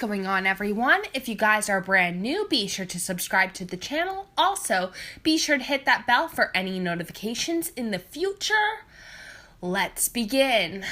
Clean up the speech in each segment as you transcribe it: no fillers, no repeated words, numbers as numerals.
going on, everyone? If you guys are brand new, be sure to subscribe to the channel. Also, be sure to hit that bell for any notifications in the future. Let's begin.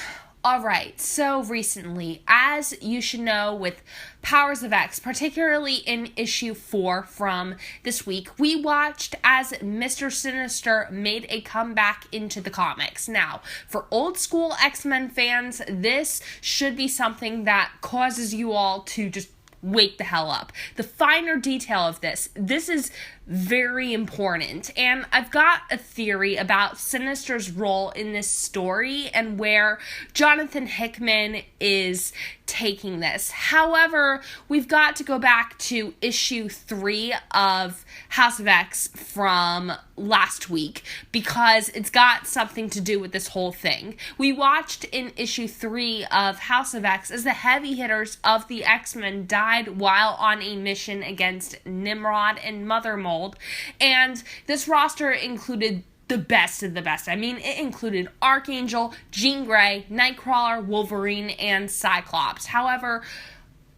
Alright, so recently, as you should know with Powers of X, particularly in issue 4 from this week, we watched as Mr. Sinister made a comeback into the comics. Now, for old school X-Men fans, this should be something that causes you all to just wake the hell up. The finer detail of this is very important, and I've got a theory about Sinister's role in this story and where Jonathan Hickman is taking this. However, we've got to go back to issue 3 of House of X from last week because it's got something to do with this whole thing. We watched in issue 3 of House of X as the heavy hitters of the X-Men died while on a mission against Nimrod and Mother Mold, and this roster included the best of the best. I mean, it included Archangel, Jean Grey, Nightcrawler, Wolverine, and Cyclops. However,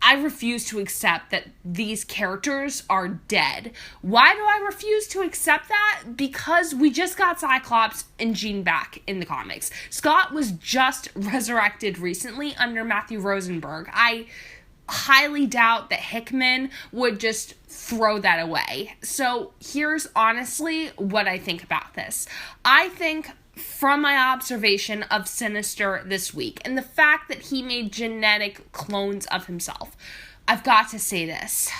I refuse to accept that these characters are dead. Why do I refuse to accept that? Because we just got Cyclops and Jean back in the comics. Scott was just resurrected recently under Matthew Rosenberg. I highly doubt that Hickman would just throw that away. So here's honestly what I think about this. I think from my observation of Sinister this week and the fact that he made genetic clones of himself, I've got to say this.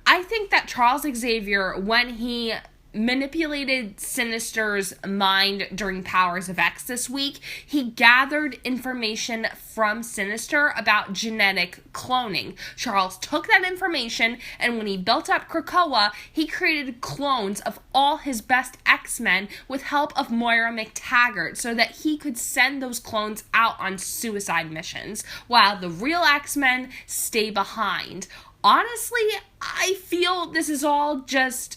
I think that Charles Xavier, when he manipulated Sinister's mind during Powers of X this week, he gathered information from Sinister about genetic cloning. Charles took that information, and when he built up Krakoa, he created clones of all his best X-Men with help of Moira McTaggart so that he could send those clones out on suicide missions while the real X-Men stay behind. Honestly, I feel this is all just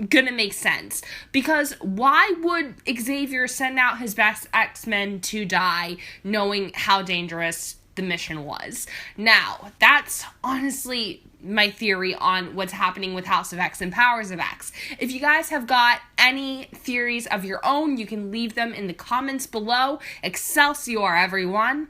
gonna make sense, because why would Xavier send out his best X-Men to die knowing how dangerous the mission was? Now, that's honestly my theory on what's happening with House of X and Powers of X. If you guys have got any theories of your own, you can leave them in the comments below. Excelsior, everyone!